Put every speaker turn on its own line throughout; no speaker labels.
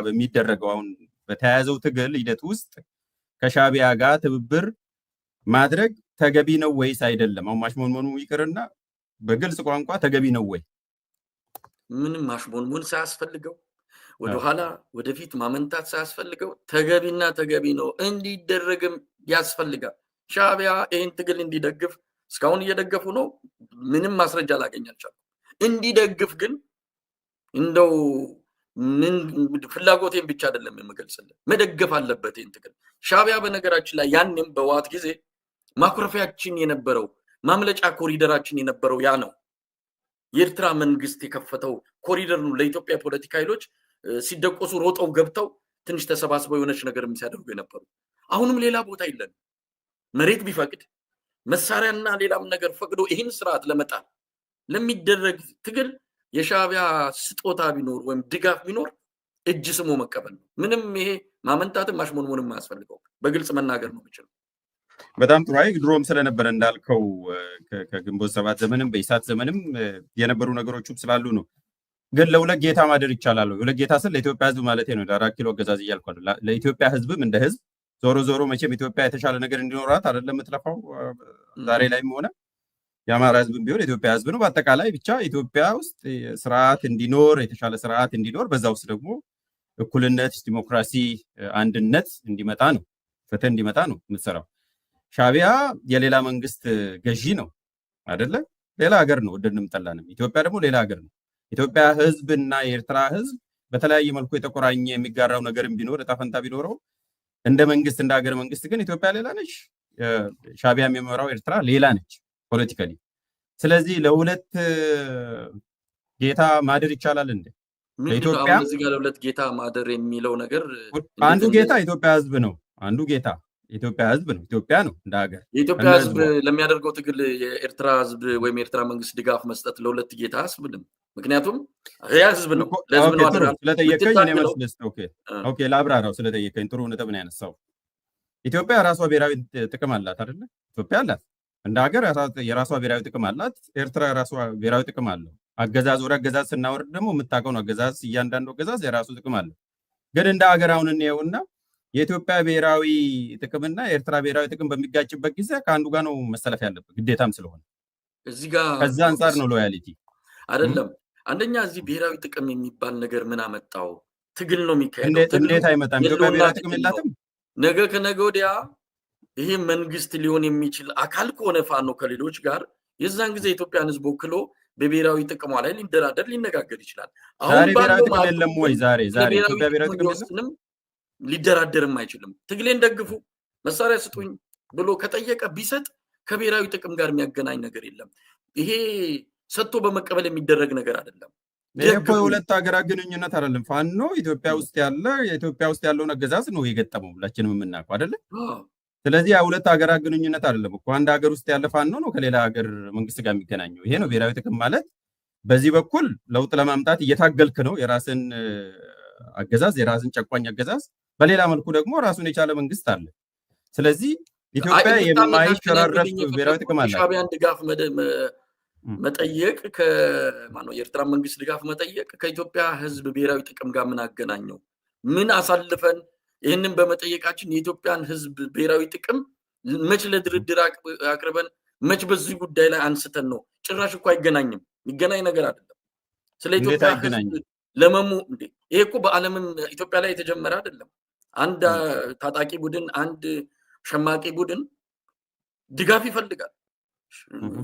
በሚደረገው አሁን በተያያዘው ትግል ሂደት ውስጥ ከሻቢያ ጋር ትብብር ማድረግ ተገቢ ነው ወይስ አይደለም? አሁን ማሽሞንሞኑ ይቅርና በግልጽ ቋንቋ ተገቢ ነው ወይ?
ምንም ማሽሞንሞን ሳያስፈልገው ወደኋላ ወደፊት ማመንታት ሳያስፈልገው ተገቢና ተገቢ ነው እንዲደረግም ያስፈልጋል። ሻቢያ ይህን ትግል እንዲደግፍ እስካሁን እየደገፉ ነው። ምንም ማስረጃ ላገኝ አልቻልኩም። እንዲደግፍ ግን እንደው ምን ፍላጎቴን ብቻ አይደለም የምገልጽልህ፣ መደገፍ አለበት ይህን ትግል። ሻቢያ በነገራችን ላይ ያንም በዋት ጊዜ ማኩረፊያችን የነበረው ማምለጫ ኮሪደራችን የነበረው ያ ነው። የኤርትራ መንግስት የከፈተው ኮሪደር ነው። ለኢትዮጵያ ፖለቲካ ኃይሎች ሲደቆሱ ሮጠው ገብተው ትንሽ ተሰባስበው የሆነች ነገር ሲያደርጉ የነበሩ። አሁንም ሌላ ቦታ የለን። መሬት ቢፈቅድ መሳሪያና ሌላም ነገር ፈቅዶ ይህን ስርዓት ለመጣል ለሚደረግ ትግል የሻቢያ ስጦታ ቢኖር ወይም ድጋፍ ቢኖር እጅ ስሞ መቀበል ነው። ምንም ይሄ ማመንታትም ማሽሞንሞንም አያስፈልገው፣ በግልጽ መናገር ነው የሚችለው።
በጣም ጥሩ። አይ ድሮም ስለነበረ እንዳልከው ከግንቦት ሰባት ዘመንም በኢሳት ዘመንም የነበሩ ነገሮችም ስላሉ ነው። ግን ለሁለት ጌታ ማደር ይቻላል። ሁለት ጌታ ስል ለኢትዮጵያ ህዝብ ማለት ነው። ለአራት ኪሎ አገዛዝ እያልኩ ለኢትዮጵያ ህዝብም እንደ ህዝብ ዞሮ መቼም ኢትዮጵያ የተሻለ ነገር እንዲኖራት አይደለም የምትለፋው። ዛሬ ላይም ሆነ የአማራ ህዝብም ቢሆን የኢትዮጵያ ህዝብ ነው። በአጠቃላይ ብቻ ኢትዮጵያ ውስጥ ስርዓት እንዲኖር፣ የተሻለ ስርዓት እንዲኖር፣ በዛ ውስጥ ደግሞ እኩልነት፣ ዲሞክራሲ፣ አንድነት እንዲመጣ ነው፣ ፍትህ እንዲመጣ ነው የምትሰራው። ሻቢያ የሌላ መንግስት ገዢ ነው አይደለ? ሌላ ሀገር ነው ወደድንም ጠላንም። ኢትዮጵያ ደግሞ ሌላ ሀገር ነው። ኢትዮጵያ ህዝብና የኤርትራ ህዝብ በተለያየ መልኩ የተቆራኘ የሚጋራው ነገርም ቢኖር እጣ ፈንታ ቢኖረው እንደ መንግስት እንደ ሀገር መንግስት ግን ኢትዮጵያ ሌላ ነች። ሻቢያ የሚመራው ኤርትራ ሌላ ነች ፖለቲካሊ። ስለዚህ ለሁለት ጌታ ማደር ይቻላል እንዴ?
ለኢትዮጵያ እዚህ ጋር ለሁለት ጌታ ማደር የሚለው ነገር
አንዱ ጌታ ኢትዮጵያ ህዝብ ነው። አንዱ ጌታ የኢትዮጵያ ህዝብ ነው። ኢትዮጵያ ነው እንደ ሀገር።
የኢትዮጵያ ህዝብ ለሚያደርገው ትግል የኤርትራ ህዝብ ወይም የኤርትራ መንግስት ድጋፍ መስጠት ለሁለት ጌታ አያስብልም። ምክንያቱም ያ ህዝብ ነው ለህዝብ ነው አደረገ።
ስለጠየቀኝ እኔ መልስ ልስጥ። ኦኬ ላብራራው። ስለጠየቀኝ ጥሩ ነጥብ ነው ያነሳው። ኢትዮጵያ የራሷ ብሔራዊ ጥቅም አላት አይደለ? ኢትዮጵያ አላት እንደ ሀገር የራሷ ብሔራዊ ጥቅም አላት። ኤርትራ የራሷ ብሔራዊ ጥቅም አለው። አገዛዝ ወደ አገዛዝ ስናወርድ ደግሞ የምታውቀው ነው። አገዛዝ እያንዳንዱ አገዛዝ የራሱ ጥቅም አለው። ግን እንደ ሀገር አሁን እንየውና የኢትዮጵያ ብሔራዊ ጥቅምና የኤርትራ ብሔራዊ ጥቅም በሚጋጭበት ጊዜ ከአንዱ ጋር ነው መሰለፍ ያለበት ግዴታም ስለሆነ
እዚህ ጋር
ከዛ አንጻር ነው ሎያሊቲ
አይደለም። አንደኛ እዚህ ብሔራዊ ጥቅም የሚባል ነገር ምን አመጣው? ትግል ነው የሚካሄደው።
እንዴት አይመጣም? ኢትዮጵያ ብሔራዊ ጥቅም የላትም?
ነገ ከነገ ወዲያ ይሄ መንግስት ሊሆን የሚችል አካል ከሆነ ፋኖ ከሌሎች ጋር የዛን ጊዜ ኢትዮጵያን ህዝብ ወክሎ በብሔራዊ ጥቅሟ ላይ ሊደራደር ሊነጋገር ይችላል።
አሁን ብሔራዊ ጥቅም የለም ወይ? ዛሬ ኢትዮጵያ ብሔራዊ ጥቅም የለም፣
ሊደራደርም አይችልም። ትግሌን ደግፉ መሳሪያ ስጡኝ ብሎ ከጠየቀ ቢሰጥ ከብሔራዊ ጥቅም ጋር የሚያገናኝ ነገር የለም። ይሄ ሰጥቶ በመቀበል የሚደረግ ነገር አይደለም።
ይሄ እኮ የሁለት ሀገራት ግንኙነት አይደለም። ፋኖ ኢትዮጵያ ውስጥ ያለውን አገዛዝ ነው የገጠመው፣ ሁላችንም የምናውቀው አይደለ? ስለዚህ የሁለት ሀገራት ግንኙነት አይደለም እኮ። አንድ ሀገር ውስጥ ያለ ፋኖ ነው ከሌላ ሀገር መንግስት ጋር የሚገናኘው። ይሄ ነው ብሔራዊ ጥቅም ማለት። በዚህ በኩል ለውጥ ለማምጣት እየታገልክ ነው የራስን አገዛዝ፣ የራስን ጨቋኝ አገዛዝ። በሌላ መልኩ ደግሞ ራሱን የቻለ መንግስት አለ። ስለዚህ ኢትዮጵያ የማይሸራረፍ ብሔራዊ ጥቅም አለ።
ሻቢያን ድጋፍ መጠየቅ ከማነው የኤርትራ መንግስት ድጋፍ መጠየቅ ከኢትዮጵያ ህዝብ ብሔራዊ ጥቅም ጋር ምን አገናኘው? ምን አሳልፈን ይህንን በመጠየቃችን የኢትዮጵያን ህዝብ ብሔራዊ ጥቅም መች ለድርድር አቅርበን መች በዚህ ጉዳይ ላይ አንስተን ነው? ጭራሽ እኮ አይገናኝም። የሚገናኝ ነገር አይደለም። ስለ ኢትዮጵያ ህዝብ ለመሙ እንዴ ይሄ እኮ በዓለምም ኢትዮጵያ ላይ የተጀመረ አይደለም። አንድ ታጣቂ ቡድን አንድ ሸማቂ ቡድን ድጋፍ ይፈልጋል።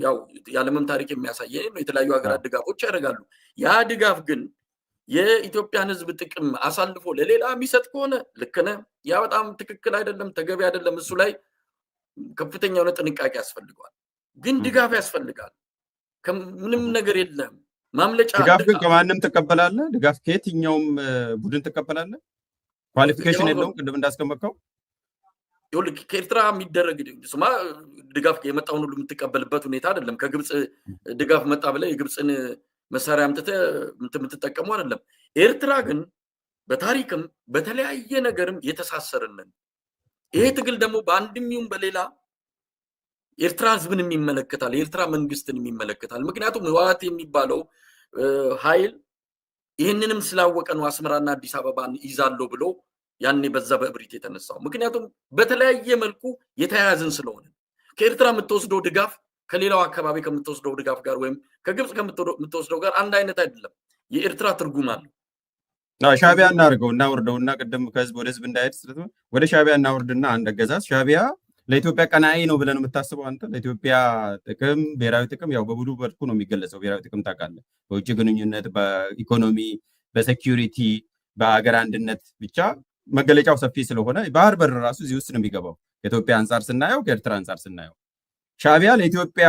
ያው የዓለምም ታሪክ የሚያሳየ ነው። የተለያዩ ሀገራት ድጋፎች ያደርጋሉ። ያ ድጋፍ ግን የኢትዮጵያን ህዝብ ጥቅም አሳልፎ ለሌላ የሚሰጥ ከሆነ ልክ ነህ። ያ በጣም ትክክል አይደለም፣ ተገቢ አይደለም። እሱ ላይ ከፍተኛ የሆነ ጥንቃቄ ያስፈልገዋል። ግን ድጋፍ ያስፈልጋል። ምንም ነገር የለም ማምለጫ።
ድጋፍ ግን ከማንም ትቀበላለህ? ድጋፍ ከየትኛውም ቡድን ትቀበላለህ? ኳሊፊኬሽን የለውም። ቅድም እንዳስቀመጥከው
ከኤርትራ የሚደረግ ድጋፍ የመጣውን ሁሉ የምትቀበልበት ሁኔታ አይደለም። ከግብፅ ድጋፍ መጣ ብለህ የግብፅን መሳሪያ አምጥተህ የምትጠቀሙ አይደለም። ኤርትራ ግን በታሪክም በተለያየ ነገርም የተሳሰርንን ይሄ ትግል ደግሞ በአንድም ይሁን በሌላ ኤርትራ ህዝብን የሚመለከታል፣ የኤርትራ መንግስትን የሚመለከታል። ምክንያቱም ህወሓት የሚባለው ኃይል ይህንንም ስላወቀ ነው አስመራና አዲስ አበባን ይዛለሁ ብሎ ያኔ በዛ በእብሪት የተነሳው። ምክንያቱም በተለያየ መልኩ የተያያዝን ስለሆነ ከኤርትራ የምትወስደው ድጋፍ ከሌላው አካባቢ ከምትወስደው ድጋፍ ጋር ወይም ከግብፅ ከምትወስደው ጋር አንድ አይነት አይደለም። የኤርትራ ትርጉም አለው።
ሻቢያ እናርገው እናወርደውና ቅድም ከህዝብ ወደ ህዝብ እንዳይሄድ ወደ ሻቢያ እናወርድና አንድ አገዛዝ ሻቢያ ለኢትዮጵያ ቀናኢ ነው ብለን የምታስበው አንተ? ለኢትዮጵያ ጥቅም ብሔራዊ ጥቅም ያው በብዙ መልኩ ነው የሚገለጸው። ብሔራዊ ጥቅም ታውቃለህ፣ በውጭ ግንኙነት፣ በኢኮኖሚ፣ በሴኪዩሪቲ፣ በሀገር አንድነት ብቻ መገለጫው ሰፊ ስለሆነ ባህር በር ራሱ እዚህ ውስጥ ነው የሚገባው። ከኢትዮጵያ አንጻር ስናየው፣ ከኤርትራ አንጻር ስናየው ሻቢያ ለኢትዮጵያ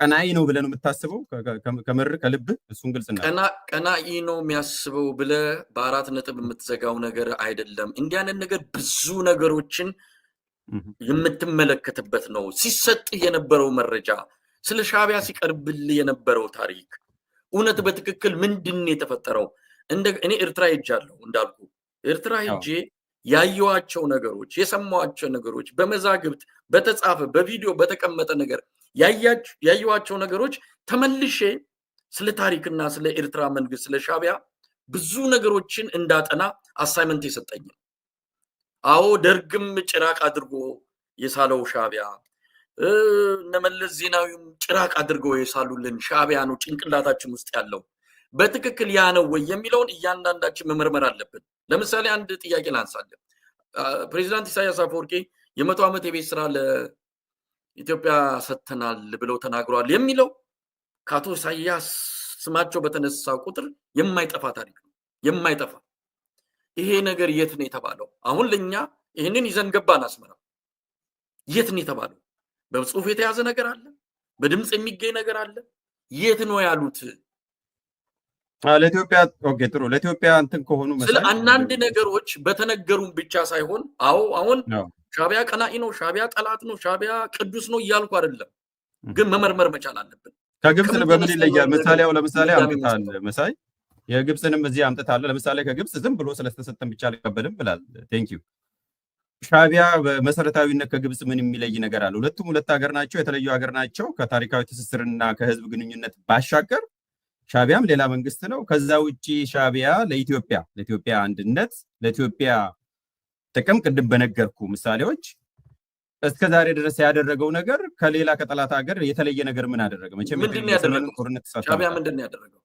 ቀናኢ ነው ብለን የምታስበው ከምር ከልብ እሱን ግልጽ እና
ቀናኢ ነው የሚያስበው ብለህ በአራት ነጥብ የምትዘጋው ነገር አይደለም። እንዲህ አይነት ነገር ብዙ ነገሮችን የምትመለከትበት ነው። ሲሰጥህ የነበረው መረጃ፣ ስለ ሻቢያ ሲቀርብልህ የነበረው ታሪክ፣ እውነት በትክክል ምንድን የተፈጠረው? እኔ ኤርትራ ሄጃለሁ እንዳልኩ ኤርትራ ሄጄ ያየዋቸው ነገሮች፣ የሰማዋቸው ነገሮች፣ በመዛግብት በተጻፈ በቪዲዮ በተቀመጠ ነገር ያየዋቸው ነገሮች ተመልሼ ስለ ታሪክና ስለ ኤርትራ መንግስት ስለ ሻቢያ ብዙ ነገሮችን እንዳጠና አሳይመንት የሰጠኝ። አዎ ደርግም ጭራቅ አድርጎ የሳለው ሻቢያ፣ እነመለስ ዜናዊም ጭራቅ አድርገው የሳሉልን ሻቢያ ነው ጭንቅላታችን ውስጥ ያለው። በትክክል ያ ነው ወይ የሚለውን እያንዳንዳችን መመርመር አለብን። ለምሳሌ አንድ ጥያቄ ላንሳለን። ፕሬዚዳንት ኢሳያስ አፈወርቂ የ100 ዓመት የቤት ስራ ለኢትዮጵያ ሰጥተናል ብለው ተናግረዋል የሚለው ከአቶ ኢሳያስ ስማቸው በተነሳ ቁጥር የማይጠፋ ታሪክ ነው። የማይጠፋ ይሄ ነገር የት ነው የተባለው? አሁን ለኛ ይህንን ይዘን ገባን አስመራ። የት ነው የተባለው? በጽሁፍ የተያዘ ነገር አለ? በድምፅ የሚገኝ ነገር አለ? የት ነው ያሉት?
ለኢትዮጵያ ኦኬ፣ ጥሩ ለኢትዮጵያ እንትን ከሆኑ
ስለ አንዳንድ ነገሮች በተነገሩን ብቻ ሳይሆን አሁን ሻቢያ ቀናኢ ነው፣ ሻቢያ ጠላት ነው፣ ሻቢያ ቅዱስ ነው እያልኩ አይደለም፣ ግን መመርመር መቻል አለብን።
ከግብፅ በምን ይለያል? ለምሳሌ አምጥታል መሳይ የግብፅንም እዚህ አምጥታለ። ለምሳሌ ከግብፅ ዝም ብሎ ስለተሰጠን ብቻ አልቀበልም ብላል። ቴንክ ዩ። ሻቢያ በመሰረታዊነት ከግብፅ ምን የሚለይ ነገር አለ? ሁለቱም ሁለት ሀገር ናቸው፣ የተለዩ ሀገር ናቸው። ከታሪካዊ ትስስርና ከህዝብ ግንኙነት ባሻገር ሻቢያም ሌላ መንግስት ነው። ከዛ ውጪ ሻቢያ ለኢትዮጵያ አንድነት፣ ለኢትዮጵያ ጥቅም ቅድም በነገርኩ ምሳሌዎች እስከ ዛሬ ድረስ ያደረገው ነገር ከሌላ ከጠላት ሀገር የተለየ ነገር ምን አደረገ? መቼም
ምንድን ያደረገው? ሻቢያ ምንድን ያደረገው?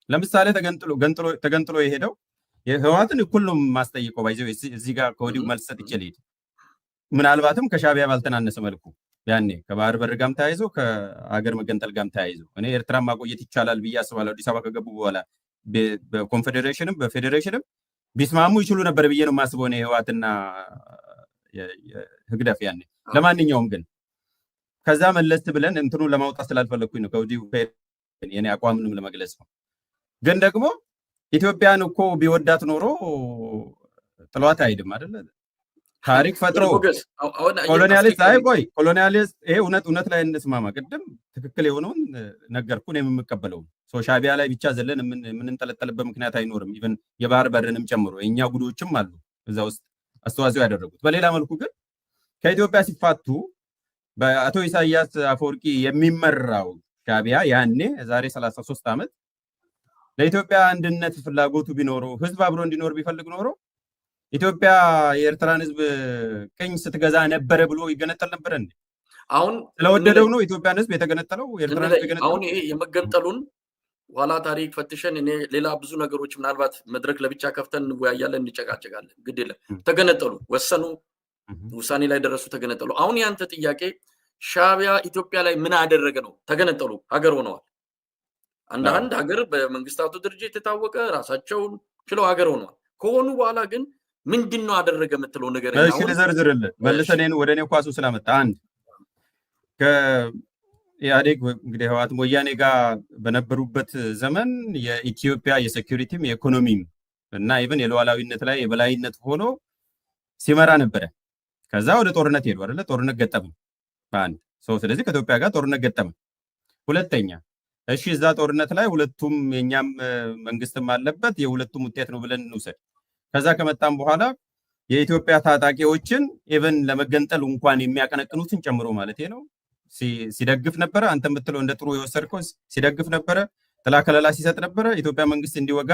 ለምሳሌ ተገንጥሎ የሄደው ህወሓትን እኩል ነው ማስጠይቀው። ባይዘው እዚህ ጋር ከወዲሁ መልስ ሰጥቼ ልሂድ። ምናልባትም ከሻቢያ ባልተናነሰ መልኩ ያኔ ከባህር በር ጋም ተያይዞ ከሀገር መገንጠል ጋም ተያይዞ እኔ ኤርትራ ማቆየት ይቻላል ብዬ አስባለሁ። አዲስ አበባ ከገቡ በኋላ በኮንፌዴሬሽንም በፌዴሬሽንም ቢስማሙ ይችሉ ነበር ብዬ ነው የማስበው እኔ ህወሓትና ህግደፍ ያኔ። ለማንኛውም ግን ከዛ መለስ ብለን እንትኑ ለማውጣት ስላልፈለኩኝ ነው ከወዲሁ የኔ አቋምንም ለመግለጽ ነው። ግን ደግሞ ኢትዮጵያን እኮ ቢወዳት ኖሮ ጥሏት አይሄድም አይደለ? ታሪክ ፈጥሮ ኮሎኒያሊስት ኮሎኒያሊስት ይሄ እውነት ላይ እንስማማ። ቅድም ትክክል የሆነውን ነገርኩን የምንቀበለው ሻቢያ ላይ ብቻ ዘለን የምንንጠለጠልበት ምክንያት አይኖርም። ኢቨን የባህር በርንም ጨምሮ የእኛ ጉዶችም አሉ እዛ ውስጥ አስተዋጽኦ ያደረጉት። በሌላ መልኩ ግን ከኢትዮጵያ ሲፋቱ በአቶ ኢሳያስ አፈወርቂ የሚመራው ሻቢያ ያኔ ዛሬ 33 ዓመት ለኢትዮጵያ አንድነት ፍላጎቱ ቢኖረው ህዝብ አብሮ እንዲኖር ቢፈልግ ኖሮ ኢትዮጵያ የኤርትራን ህዝብ ቅኝ ስትገዛ ነበረ ብሎ ይገነጠል ነበር እንዴ?
አሁን
ስለወደደው ነው ኢትዮጵያን ህዝብ የተገነጠለው ኤርትራን ህዝብ የተገነጠለው።
አሁን ይሄ የመገንጠሉን ኋላ ታሪክ ፈትሸን እኔ ሌላ ብዙ ነገሮች ምናልባት መድረክ ለብቻ ከፍተን እንወያያለን፣ እንጨቃጨቃለን። ግድ የለም ተገነጠሉ፣ ወሰኑ፣ ውሳኔ ላይ ደረሱ፣ ተገነጠሉ። አሁን ያንተ ጥያቄ ሻቢያ ኢትዮጵያ ላይ ምን አደረገ ነው? ተገነጠሉ፣ ሀገር ሆነዋል። አንድ ሀገር በመንግስታቱ ድርጅት የታወቀ ራሳቸውን ችለው ሀገር ሆነዋል። ከሆኑ በኋላ ግን ምንድን ነው አደረገ የምትለው ነገር?
እሺ ልዘርዝርልህ መልሰን ወደ እኔ ኳሱ ስላመጣ አንድ ከኢህአዴግ እንግዲህ ህወሓትም ወያኔ ጋር በነበሩበት ዘመን የኢትዮጵያ የሴኩሪቲም የኢኮኖሚም እና ኢቨን የሉዓላዊነት ላይ የበላይነት ሆኖ ሲመራ ነበረ። ከዛ ወደ ጦርነት ሄዱ አይደለ? ጦርነት ገጠመ በአንድ ሰው። ስለዚህ ከኢትዮጵያ ጋር ጦርነት ገጠመ። ሁለተኛ እሺ እዛ ጦርነት ላይ ሁለቱም የኛም መንግስትም አለበት የሁለቱም ውጤት ነው ብለን እንውሰድ። ከዛ ከመጣም በኋላ የኢትዮጵያ ታጣቂዎችን ኢቨን ለመገንጠል እንኳን የሚያቀነቅኑትን ጨምሮ ማለት ነው ሲደግፍ ነበረ። አንተ የምትለው እንደ ጥሩ የወሰድከው ሲደግፍ ነበረ። ጥላ ከለላ ሲሰጥ ነበረ። ኢትዮጵያ መንግስት እንዲወጋ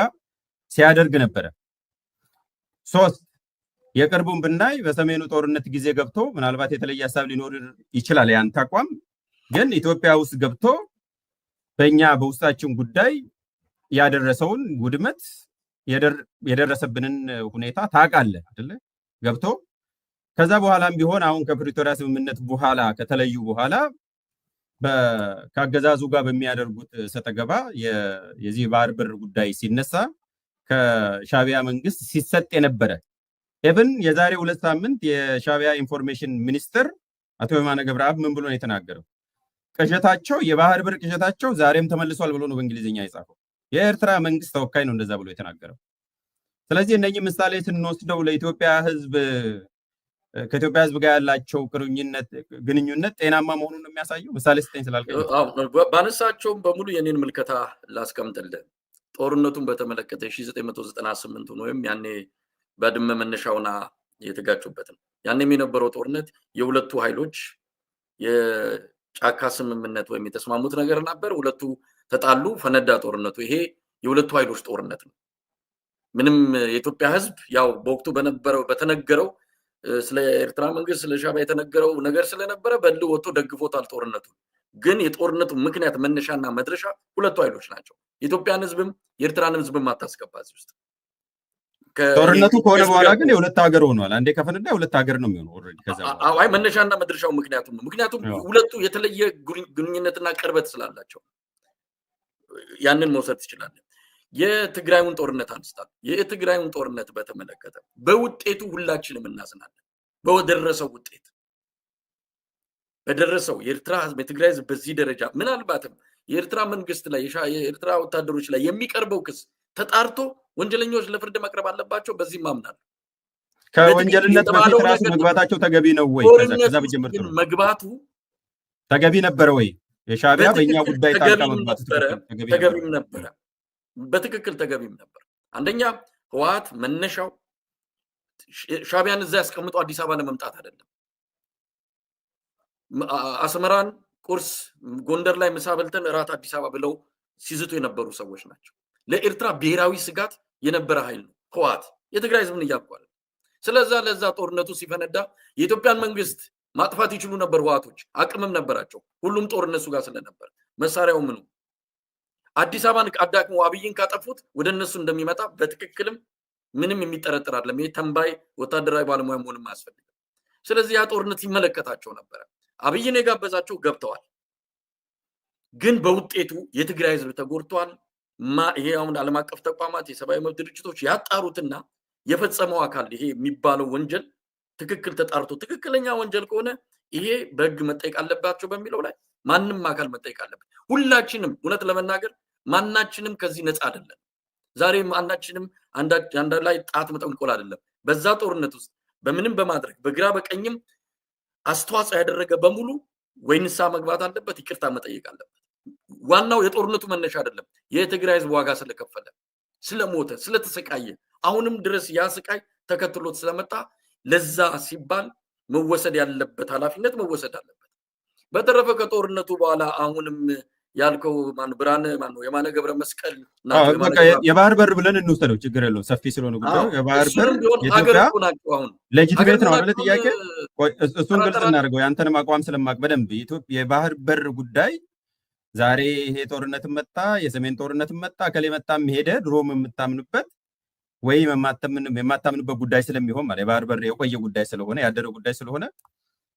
ሲያደርግ ነበረ። 3 የቅርቡን ብናይ በሰሜኑ ጦርነት ጊዜ ገብቶ ምናልባት የተለየ ሀሳብ ሊኖር ይችላል ያን ተቋም ግን ኢትዮጵያ ውስጥ ገብቶ በእኛ በውስጣችን ጉዳይ ያደረሰውን ውድመት የደረሰብንን ሁኔታ ታውቃለህ አይደለ? ገብቶ ከዛ በኋላም ቢሆን አሁን ከፕሪቶሪያ ስምምነት በኋላ ከተለዩ በኋላ ከአገዛዙ ጋር በሚያደርጉት ሰጠገባ የዚህ ባህር በር ጉዳይ ሲነሳ ከሻቢያ መንግስት ሲሰጥ የነበረ ኤቭን የዛሬ 2 ሳምንት የሻቢያ ኢንፎርሜሽን ሚኒስትር አቶ የማነ ገብረአብ ምን ብሎ ነው የተናገረው? ቅዠታቸው የባህር በር ቅዠታቸው ዛሬም ተመልሷል ብሎ ነው በእንግሊዝኛ የጻፈው። የኤርትራ መንግስት ተወካይ ነው እንደዛ ብሎ የተናገረው። ስለዚህ እነኚህ ምሳሌ ስንወስደው ለኢትዮጵያ ህዝብ ከኢትዮጵያ ህዝብ ጋር ያላቸው ግንኙነት ጤናማ መሆኑን ነው የሚያሳየው። ምሳሌ ስጠኝ ስላልከኝ
ባነሳቸውም በሙሉ የኔን ምልከታ ላስቀምጥልህ። ጦርነቱን በተመለከተ 1998 ወይም ያኔ በድመ መነሻውና የተጋጩበትን ያኔም የነበረው ጦርነት የሁለቱ ኃይሎች የጫካ ስምምነት ወይም የተስማሙት ነገር ነበር። ሁለቱ ተጣሉ፣ ፈነዳ ጦርነቱ። ይሄ የሁለቱ ኃይሎች ጦርነት ነው። ምንም የኢትዮጵያ ህዝብ ያው በወቅቱ በተነገረው ስለ ኤርትራ መንግስት ስለ ሻቢያ የተነገረው ነገር ስለነበረ በል ወጥቶ ደግፎታል ጦርነቱ። ግን የጦርነቱ ምክንያት መነሻና መድረሻ ሁለቱ ኃይሎች ናቸው። የኢትዮጵያን ህዝብም የኤርትራን ህዝብም አታስገባ እዚህ ውስጥ።
ጦርነቱ ከሆነ በኋላ ግን የሁለት ሀገር ሆኗል። አንዴ ከፈነዳ የሁለት ሀገር ነው የሚሆነው ኦልሬዲ። ከዛ
አይ መነሻና መድረሻው ምክንያቱም ነው። ምክንያቱም ሁለቱ የተለየ ግንኙነትና ቅርበት ስላላቸው ያንን መውሰድ ትችላለን። የትግራዩን ጦርነት አንስታል። የትግራዩን ጦርነት በተመለከተ በውጤቱ ሁላችንም እናዝናለን። በደረሰው ውጤት በደረሰው የኤርትራ ህዝብ የትግራይ ህዝብ በዚህ ደረጃ ምናልባትም የኤርትራ መንግስት ላይ የኤርትራ ወታደሮች ላይ የሚቀርበው ክስ ተጣርቶ ወንጀለኞች ለፍርድ መቅረብ አለባቸው። በዚህም አምናለሁ።
ከወንጀልነት በፊት ራሱ መግባታቸው ተገቢ ነው ወይ? ከዛ በጀምርቱ
መግባቱ
ተገቢ ነበረ ወይ? የሻቢያ በእኛ ጉዳይ ጣልቃ መግባቱ
ተገቢም ነበረ። በትክክል ተገቢም ነበር። አንደኛ ህወሓት መነሻው ሻቢያን እዛ ያስቀምጠው አዲስ አበባ ለመምጣት አይደለም። አስመራን ቁርስ፣ ጎንደር ላይ ምሳ በልተን እራት አዲስ አበባ ብለው ሲዝቱ የነበሩ ሰዎች ናቸው። ለኤርትራ ብሔራዊ ስጋት የነበረ ኃይል ነው ህወሓት። የትግራይ ህዝብን እያቋለ ስለዛ ለዛ ጦርነቱ ሲፈነዳ የኢትዮጵያን መንግስት ማጥፋት ይችሉ ነበር። ህወሓቶች አቅምም ነበራቸው። ሁሉም ጦር እነሱ ጋር ስለነበር መሳሪያው ምኑ አዲስ አበባን አዳክሞ አብይን ካጠፉት ወደ እነሱ እንደሚመጣ በትክክልም ምንም የሚጠረጥር አይደለም። ይሄ ተንባይ ወታደራዊ ባለሙያ መሆንም አያስፈልግም። ስለዚህ ያ ጦርነት ይመለከታቸው ነበር። አብይን የጋበዛቸው ገብተዋል። ግን በውጤቱ የትግራይ ህዝብ ተጎድቷል። ይሄ አሁን ዓለም አቀፍ ተቋማት የሰብአዊ መብት ድርጅቶች ያጣሩትና የፈጸመው አካል ይሄ የሚባለው ወንጀል ትክክል ተጣርቶ ትክክለኛ ወንጀል ከሆነ ይሄ በህግ መጠየቅ አለባቸው በሚለው ላይ ማንም አካል መጠየቅ አለበት። ሁላችንም እውነት ለመናገር ማናችንም ከዚህ ነፃ አይደለም። ዛሬ ማናችንም አንድ ላይ ጣት መጠንቆል አይደለም። በዛ ጦርነት ውስጥ በምንም በማድረግ በግራ በቀኝም አስተዋጽኦ ያደረገ በሙሉ ወይ ንስሐ መግባት አለበት፣ ይቅርታ መጠየቅ አለበት። ዋናው የጦርነቱ መነሻ አይደለም። የትግራይ ህዝብ ዋጋ ስለከፈለ፣ ስለሞተ፣ ስለተሰቃየ አሁንም ድረስ ያ ስቃይ ተከትሎት ስለመጣ ለዛ ሲባል መወሰድ ያለበት ኃላፊነት መወሰድ አለበት። በተረፈ ከጦርነቱ በኋላ አሁንም ያልከው ብርሃነ የማነ ገብረ መስቀል
የባህር በር ብለን እንውሰደው፣ ችግር የለውም ሰፊ ስለሆነ ጉዳዩ። የባህር በር የኢትዮጵያ ሌጂቲሜት ነው አይደል? ጥያቄ እሱን ግልጽ እናደርገው። ያንተንም አቋም ስለማቅ በደንብ የባህር በር ጉዳይ ዛሬ ይሄ ጦርነትም መጣ፣ የሰሜን ጦርነትም መጣ፣ ከሌ መጣም ሄደ፣ ድሮም የምታምንበት ወይም የማታምንበት ጉዳይ ስለሚሆን ማለት የባህር በር የቆየ ጉዳይ ስለሆነ ያደረ ጉዳይ ስለሆነ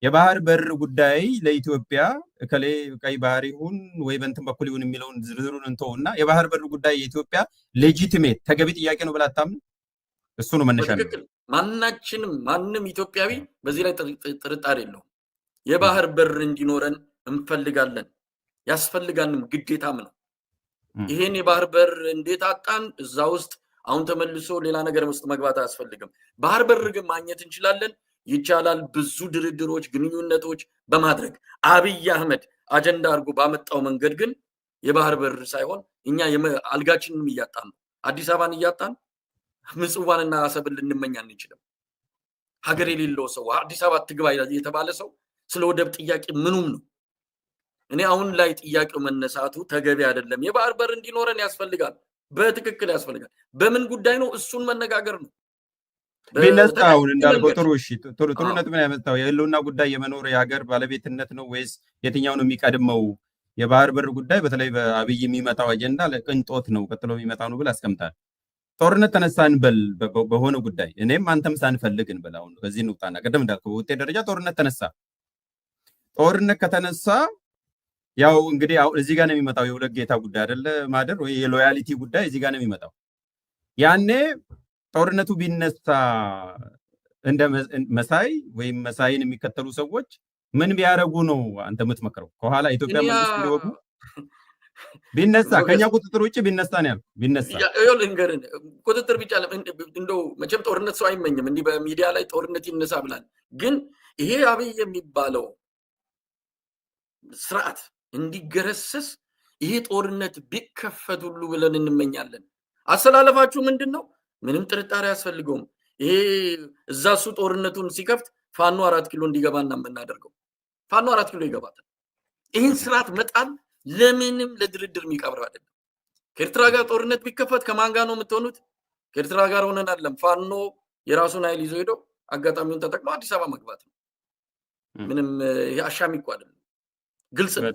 የባህር በር ጉዳይ ለኢትዮጵያ ከሌ ቀይ ባህር ይሁን ወይ በእንትን በኩል ይሁን የሚለውን ዝርዝሩን እንተውና የባህር በር ጉዳይ የኢትዮጵያ ሌጂቲሜት ተገቢ ጥያቄ ነው ብላ አታምን? እሱ ነው መነሻ ነው።
ማንም ኢትዮጵያዊ በዚህ ላይ ጥርጣሬ የለውም። የባህር በር እንዲኖረን እንፈልጋለን፣ ያስፈልጋንም ግዴታም ነው። ይሄን የባህር በር እንዴት አጣን? እዛ ውስጥ አሁን ተመልሶ ሌላ ነገር ውስጥ መግባት አያስፈልግም። ባህር በር ግን ማግኘት እንችላለን፣ ይቻላል። ብዙ ድርድሮች፣ ግንኙነቶች በማድረግ አብይ አህመድ አጀንዳ አድርጎ ባመጣው መንገድ ግን የባህር በር ሳይሆን እኛ አልጋችንንም እያጣን ነው። አዲስ አበባን እያጣን ምጽዋንና አሰብን ልንመኝ አንችልም። ሀገር የሌለው ሰው አዲስ አበባ ትግባ የተባለ ሰው ስለ ወደብ ጥያቄ ምኑም ነው። እኔ አሁን ላይ ጥያቄው መነሳቱ ተገቢ አይደለም። የባህር በር እንዲኖረን ያስፈልጋል፣ በትክክል ያስፈልጋል። በምን ጉዳይ ነው? እሱን መነጋገር ነው።
ቢነሳ አሁን እንዳልከው ጥሩ እሺ፣ ጥሩ ነጥብ ነው ያመጣው። የህልውና ጉዳይ የመኖር የሀገር ባለቤትነት ነው ወይስ የትኛው ነው የሚቀድመው? የባህር በር ጉዳይ በተለይ በአብይ የሚመጣው አጀንዳ ለቅንጦት ነው ቀጥሎ የሚመጣው ነው ብለህ አስቀምጣል። ጦርነት ተነሳ እንበል በሆነ ጉዳይ እኔም አንተም ሳንፈልግ እንበል። አሁን ከዚህ እንውጣና ቀደም እንዳልከው በውጤት ደረጃ ጦርነት ተነሳ። ጦርነት ከተነሳ ያው እንግዲህ አሁን እዚህ ጋር ነው የሚመጣው የሁለት ጌታ ጉዳይ አይደለ ማደር ወይ የሎያሊቲ ጉዳይ እዚህ ጋር ነው የሚመጣው። ያኔ ጦርነቱ ቢነሳ እንደ መሳይ ወይም መሳይን የሚከተሉ ሰዎች ምን ቢያደርጉ ነው አንተ የምትመክረው? ከኋላ ኢትዮጵያ መንግስት ሊወጉ ቢነሳ ከኛ ቁጥጥር ውጭ ቢነሳ ነው ያልኩት። ቢነሳ
ልንገርህ፣ ቁጥጥር ቢቻል እንደው መቼም ጦርነት ሰው አይመኝም። እንዲህ በሚዲያ ላይ ጦርነት ይነሳ ብላል። ግን ይሄ አብይ የሚባለው ስርዓት እንዲገረሰስ ይሄ ጦርነት ቢከፈት ሁሉ ብለን እንመኛለን። አሰላለፋችሁ ምንድን ነው? ምንም ጥርጣሬ አያስፈልገውም። ይሄ እዛ እሱ ጦርነቱን ሲከፍት ፋኖ 4 ኪሎ እንዲገባና የምናደርገው ፋኖ 4 ኪሎ ይገባታል። ይህን ስርዓት መጣል ለምንም ለድርድር የሚቀብር አይደለም። ከኤርትራ ጋር ጦርነት ቢከፈት ከማን ጋር ነው የምትሆኑት? ከኤርትራ ጋር ሆነን አይደለም። ፋኖ የራሱን ኃይል ይዞ ሄዶ አጋጣሚውን ተጠቅሞ አዲስ አበባ መግባት ነው። ምንም አሻሚ እኮ አይደለም፣ ግልጽ ነው።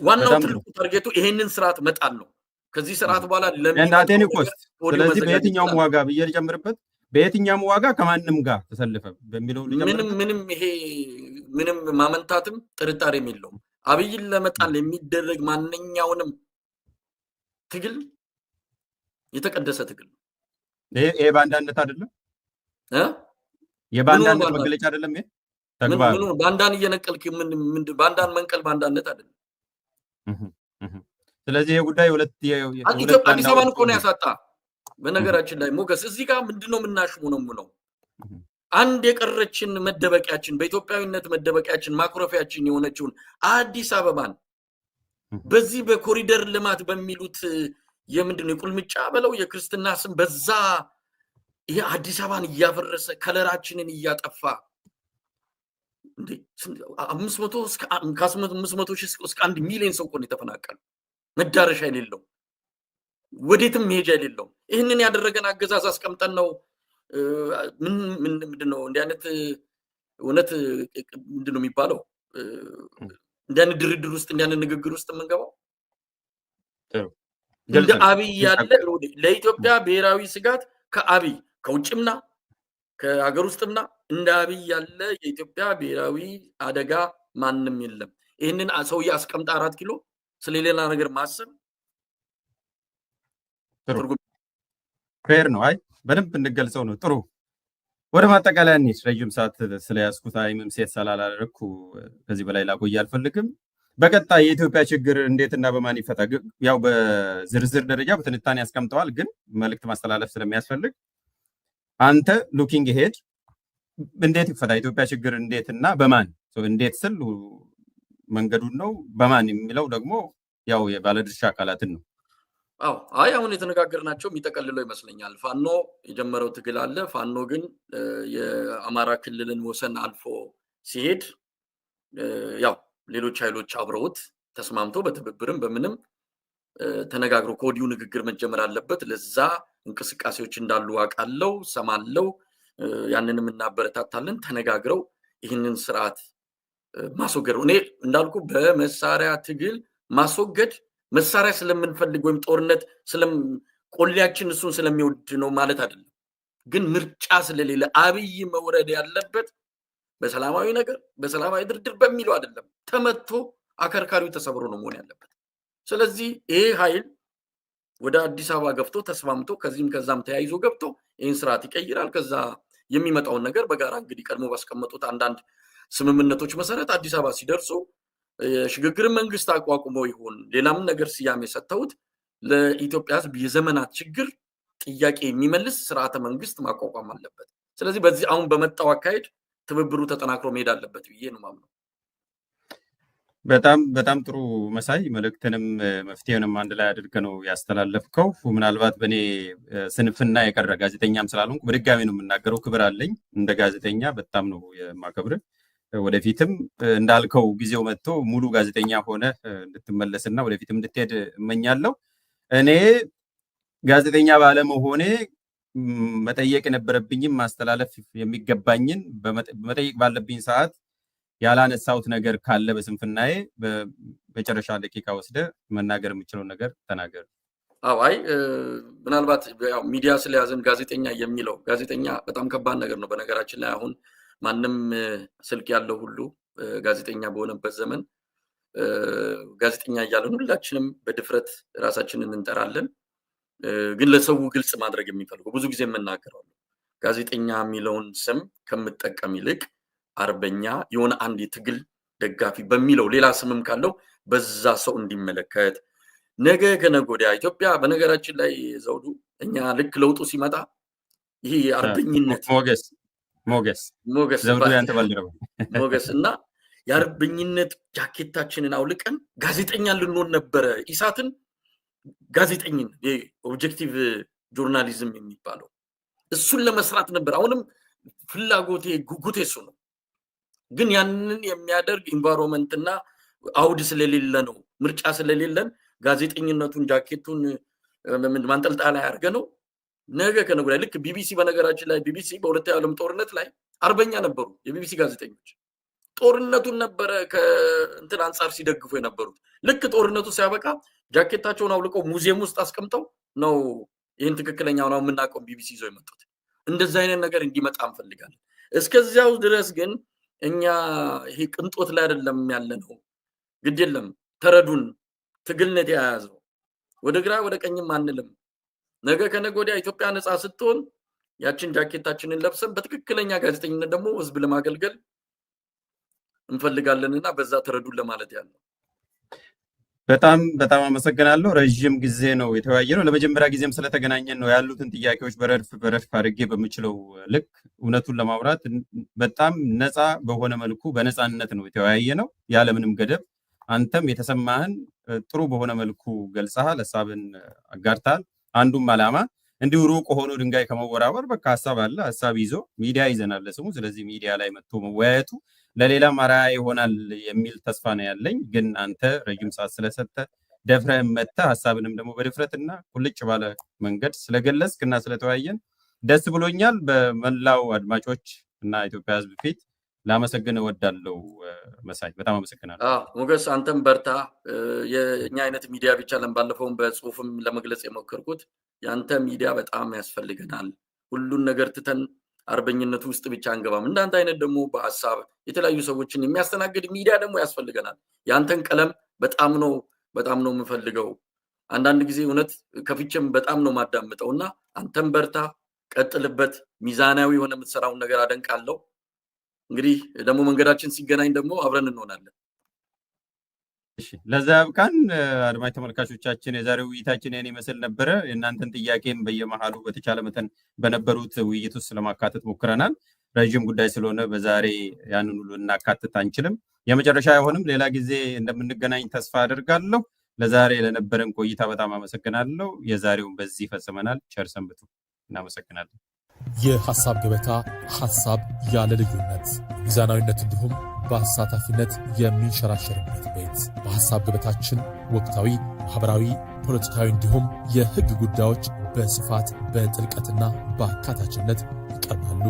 ዋናው ትልቁ ታርጌቱ ይሄንን ስርዓት መጣል ነው። ከዚህ ስርዓት በኋላ
ለሚናቴን ኮስት ስለዚህ በየትኛውም ዋጋ ብዬ ልጨምርበት፣ በየትኛውም ዋጋ ከማንም ጋር ተሰልፈ በሚለው
ምንም ይሄ ምንም ማመንታትም ጥርጣሬም የለውም። አብይን ለመጣል የሚደረግ ማንኛውንም ትግል የተቀደሰ ትግል ነው።
ይሄ ባንዳነት አይደለም፣ የባንዳነት መገለጫ አይደለም። ይሄ ተግባር
ባንዳን እየነቀልክ ባንዳን መንቀል ባንዳነት አይደለም።
ስለዚህ ይሄ ጉዳይ
ኢትዮጵያ አዲስ አበባን እኮ ነው ያሳጣ። በነገራችን ላይ ሞገስ እዚህ ጋር ምንድነው የምናሽሙነው? አንድ የቀረችን መደበቂያችን በኢትዮጵያዊነት መደበቂያችን ማኩረፊያችን የሆነችውን አዲስ አበባን በዚህ በኮሪደር ልማት በሚሉት የምንድነው የቁልምጫ በለው የክርስትና ስም በዛ ይሄ አዲስ አበባን እያፈረሰ ከለራችንን እያጠፋ 500 እስከ 1 ሚሊዮን ሰው እኮ ነው የተፈናቀለው። መዳረሻ የሌለው ወዴትም መሄጃ የሌለው ይህንን ያደረገን አገዛዝ አስቀምጠን ነው ምንድነው እንዲህ አይነት እውነት ምንድነው የሚባለው እንዲህ አይነት ድርድር ውስጥ እንዲህ አይነት ንግግር ውስጥ የምንገባው? እንደ አብይ ያለ ለኢትዮጵያ ብሔራዊ ስጋት ከአብይ ከውጭምና ከሀገር ውስጥምና እንደ አብይ ያለ የኢትዮጵያ ብሔራዊ አደጋ ማንም የለም። ይህንን ሰውዬ አስቀምጣ 4 ኪሎ ስለሌላ ነገር ማሰብ
ፌር ነው። አይ በደንብ እንገልጸው ነው። ጥሩ ወደ ማጠቃለያ እንሂድ። ረጅም ሰዓት ስለያዝኩት አይምም ሴት ስላላደረግኩ ከዚህ በላይ ላቆይ አልፈልግም። በቀጣይ የኢትዮጵያ ችግር እንዴትና በማን ይፈታ? ያው በዝርዝር ደረጃ በትንታኔ ያስቀምጠዋል፣ ግን መልእክት ማስተላለፍ ስለሚያስፈልግ አንተ ሉኪንግ ሄድ እንዴት ይፈታ የኢትዮጵያ ችግር እንዴትና በማን እንዴት ስል መንገዱን ነው በማን የሚለው ደግሞ ያው የባለድርሻ አካላትን ነው።
አይ አሁን የተነጋገርናቸው የሚጠቀልለው ይመስለኛል። ፋኖ የጀመረው ትግል አለ። ፋኖ ግን የአማራ ክልልን ወሰን አልፎ ሲሄድ ያው ሌሎች ኃይሎች አብረውት ተስማምቶ በትብብርም በምንም ተነጋግሮ ከወዲሁ ንግግር መጀመር አለበት። ለዛ እንቅስቃሴዎች እንዳሉ አውቃለሁ፣ ሰማለው። ያንንም እናበረታታለን። ተነጋግረው ይህንን ስርዓት ማስወገድ እኔ እንዳልኩ በመሳሪያ ትግል ማስወገድ መሳሪያ ስለምንፈልግ ወይም ጦርነት ቆሌያችን እሱን ስለሚወድ ነው ማለት አይደለም። ግን ምርጫ ስለሌለ አብይ መውረድ ያለበት በሰላማዊ ነገር በሰላማዊ ድርድር በሚለው አይደለም። ተመቶ አከርካሪው ተሰብሮ ነው መሆን ያለበት። ስለዚህ ይሄ ኃይል ወደ አዲስ አበባ ገብቶ ተስማምቶ ከዚህም ከዛም ተያይዞ ገብቶ ይህን ስርዓት ይቀይራል። ከዛ የሚመጣውን ነገር በጋራ እንግዲህ ቀድሞ ባስቀመጡት አንዳንድ ስምምነቶች መሰረት አዲስ አበባ ሲደርሱ የሽግግር መንግስት አቋቁመው ይሁን ሌላም ነገር ስያሜ ሰጥተውት ለኢትዮጵያ ሕዝብ የዘመናት ችግር ጥያቄ የሚመልስ ስርዓተ መንግስት ማቋቋም አለበት። ስለዚህ በዚህ አሁን በመጣው አካሄድ ትብብሩ ተጠናክሮ መሄድ አለበት ብዬ ነው የማምነው።
በጣም ጥሩ መሳይ፣ መልእክትንም መፍትሄንም አንድ ላይ አድርገህ ነው ያስተላለፍከው። ምናልባት በእኔ ስንፍና የቀረ ጋዜጠኛም ስላልሆንኩ በድጋሚ ነው የምናገረው። ክብር አለኝ እንደ ጋዜጠኛ በጣም ነው የማከብርህ። ወደፊትም እንዳልከው ጊዜው መጥቶ ሙሉ ጋዜጠኛ ሆነ እንድትመለስና ወደፊትም እንድትሄድ እመኛለሁ። እኔ ጋዜጠኛ ባለመሆኔ መጠየቅ የነበረብኝም ማስተላለፍ የሚገባኝን በመጠየቅ ባለብኝ ሰዓት ያላነሳሁት ነገር ካለ በስንፍናዬ በመጨረሻ ደቂቃ ወስደ መናገር የምችለውን ነገር ተናገር።
አይ ምናልባት ሚዲያ ስለያዘን ጋዜጠኛ የሚለው ጋዜጠኛ በጣም ከባድ ነገር ነው። በነገራችን ላይ አሁን ማንም ስልክ ያለው ሁሉ ጋዜጠኛ በሆነበት ዘመን ጋዜጠኛ እያለን ሁላችንም በድፍረት ራሳችንን እንጠራለን። ግን ለሰው ግልጽ ማድረግ የሚፈልገው ብዙ ጊዜ የምናገረው ጋዜጠኛ የሚለውን ስም ከምጠቀም ይልቅ አርበኛ የሆነ አንድ የትግል ደጋፊ በሚለው ሌላ ስምም ካለው በዛ ሰው እንዲመለከት ነገ ከነገ ወዲያ ኢትዮጵያ በነገራችን ላይ ዘውዱ እኛ ልክ ለውጡ ሲመጣ ይሄ የአርበኝነት ሞገስ እና የአርበኝነት ጃኬታችንን አውልቀን ጋዜጠኛ ልንሆን ነበረ። ኢሳትን ጋዜጠኝን ኦብጀክቲቭ ጆርናሊዝም የሚባለው እሱን ለመስራት ነበር። አሁንም ፍላጎቴ ጉጉቴ እሱ ነው። ግን ያንን የሚያደርግ ኢንቫይሮንመንት እና አውድ ስለሌለ ነው፣ ምርጫ ስለሌለን ጋዜጠኝነቱን ጃኬቱን ማንጠልጣያ ላይ አድርገ ነው ነገ ከነገ ወዲያ ልክ ቢቢሲ በነገራችን ላይ ቢቢሲ በሁለተኛው ዓለም ጦርነት ላይ አርበኛ ነበሩ። የቢቢሲ ጋዜጠኞች ጦርነቱን ነበረ ከእንትን አንጻር ሲደግፉ የነበሩት። ልክ ጦርነቱ ሲያበቃ ጃኬታቸውን አውልቀው ሙዚየም ውስጥ አስቀምጠው ነው ይህን ትክክለኛውን የምናውቀው ቢቢሲ ይዘው የመጡት። እንደዚህ አይነት ነገር እንዲመጣ እንፈልጋለን። እስከዚያው ድረስ ግን እኛ ይሄ ቅንጦት ላይ አይደለም ያለ ነው። ግድ የለም ተረዱን። ትግልነት የያዘው ወደ ግራ ወደ ቀኝም አንልም። ነገ ከነገ ወዲያ ኢትዮጵያ ነፃ ስትሆን ያችን ጃኬታችንን ለብሰን በትክክለኛ ጋዜጠኝነት ደግሞ ህዝብ ለማገልገል እንፈልጋለንና በዛ ተረዱን ለማለት ያለው።
በጣም በጣም አመሰግናለሁ። ረጅም ጊዜ ነው የተወያየነው። ለመጀመሪያ ጊዜም ስለተገናኘን ነው ያሉትን ጥያቄዎች በረድፍ አድርጌ በምችለው ልክ እውነቱን ለማውራት በጣም ነፃ በሆነ መልኩ በነፃነት ነው የተወያየነው ያለምንም ገደብ። አንተም የተሰማህን ጥሩ በሆነ መልኩ ገልጸሃል፣ ሀሳብን አጋርተሃል። አንዱም ዓላማ እንዲሁ ሩቅ ሆኖ ድንጋይ ከመወራወር በቃ ሀሳብ አለ፣ ሀሳብ ይዞ ሚዲያ ይዘናል ለስሙ። ስለዚህ ሚዲያ ላይ መጥቶ መወያየቱ ለሌላም አርአያ ይሆናል የሚል ተስፋ ነው ያለኝ። ግን አንተ ረጅም ሰዓት ስለሰጠ ደፍረህም መጥተህ ሀሳብንም ደግሞ በድፍረትና ቁልጭ ባለ መንገድ ስለገለጽክ እና ስለተወያየን ደስ ብሎኛል። በመላው አድማጮች እና ኢትዮጵያ ሕዝብ ፊት ላመሰግን እወዳለሁ። መሳይ በጣም አመሰግናለሁ።
ሞገስ አንተም በርታ። የኛ አይነት ሚዲያ ብቻ ባለፈውም በጽሁፍም ለመግለጽ የሞከርኩት ያንተ ሚዲያ በጣም ያስፈልገናል። ሁሉን ነገር ትተን አርበኝነቱ ውስጥ ብቻ አንገባም። እንዳንተ አይነት ደግሞ በሀሳብ የተለያዩ ሰዎችን የሚያስተናግድ ሚዲያ ደግሞ ያስፈልገናል። ያንተን ቀለም በጣም ነው የምፈልገው። አንዳንድ ጊዜ እውነት ከፍቼም በጣም ነው ማዳምጠው እና አንተም በርታ፣ ቀጥልበት። ሚዛናዊ የሆነ የምትሰራውን ነገር አደንቃለሁ። እንግዲህ ደግሞ መንገዳችን ሲገናኝ ደግሞ አብረን እንሆናለን።
ለዛ ያብቃን። አድማጭ ተመልካቾቻችን የዛሬው ውይይታችን ይህን ይመስል ነበረ። የእናንተን ጥያቄም በየመሃሉ በተቻለ መጠን በነበሩት ውይይት ውስጥ ለማካተት ሞክረናል። ረዥም ጉዳይ ስለሆነ በዛሬ ያንን ሁሉ እናካትት አንችልም። የመጨረሻ አይሆንም። ሌላ ጊዜ እንደምንገናኝ ተስፋ አደርጋለሁ። ለዛሬ ለነበረን ቆይታ በጣም አመሰግናለሁ። የዛሬውን በዚህ ፈጽመናል። ቸር ሰንብቱ። እናመሰግናለን።
የሐሳብ ገበታ፣ ሐሳብ ያለ ልዩነት፣ ሚዛናዊነት እንዲሁም በአሳታፊነት የሚንሸራሸርበት ቤት። በሐሳብ ገበታችን ወቅታዊ፣ ማህበራዊ፣ ፖለቲካዊ እንዲሁም የሕግ ጉዳዮች በስፋት በጥልቀትና በአካታችነት ይቀርባሉ።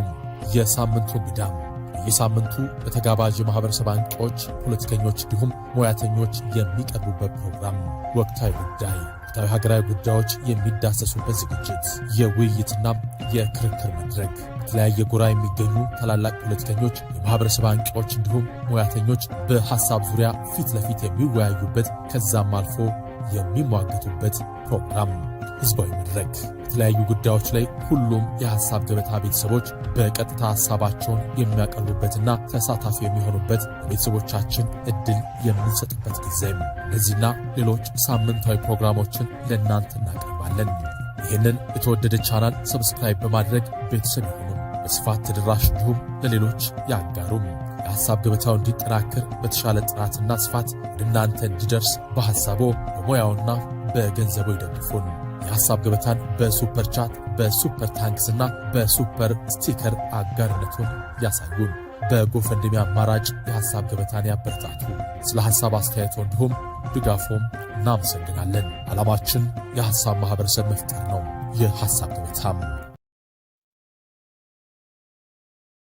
የሳምንቱ እንግዳም በየሳምንቱ በተጋባዥ የማህበረሰብ አንቂዎች፣ ፖለቲከኞች እንዲሁም ሙያተኞች የሚቀርቡበት ፕሮግራም ወቅታዊ ጉዳይ፣ ወቅታዊ ሀገራዊ ጉዳዮች የሚዳሰሱበት ዝግጅት፣ የውይይትና የክርክር መድረክ፣ በተለያየ ጎራ የሚገኙ ታላላቅ ፖለቲከኞች፣ የማህበረሰብ አንቂዎች እንዲሁም ሙያተኞች በሐሳብ ዙሪያ ፊት ለፊት የሚወያዩበት ከዛም አልፎ የሚሟገቱበት ፕሮግራም፣ ህዝባዊ መድረክ፣ በተለያዩ ጉዳዮች ላይ ሁሉም የሐሳብ ገበታ ቤተሰቦች በቀጥታ ሐሳባቸውን የሚያቀርቡበትና ተሳታፊ የሚሆኑበት ለቤተሰቦቻችን እድል የምንሰጥበት ጊዜም። እነዚህና ሌሎች ሳምንታዊ ፕሮግራሞችን ለእናንተ እናቀርባለን። ይህንን የተወደደ ቻናል ሰብስክራይብ በማድረግ ቤተሰብ ይሁኑ። በስፋት ተደራሽ እንዲሁም ለሌሎች ያጋሩም። የሐሳብ ገበታው እንዲጠናከር በተሻለ ጥራትና ስፋት ወደ እናንተ እንዲደርስ በሐሳቦ በሙያውና በገንዘቦ ይደግፉን። የሐሳብ ገበታን በሱፐር ቻት፣ በሱፐር ታንክስና በሱፐር ስቲከር አጋርነቱን ያሳዩን። በጎፈንድሚ አማራጭ የሐሳብ ገበታን ያበረታቱ። ስለ ሐሳብ አስተያየቶ እንዲሁም ድጋፎም እናመሰግናለን። ዓላማችን የሐሳብ ማህበረሰብ መፍጠር ነው። የሐሳብ ገበታም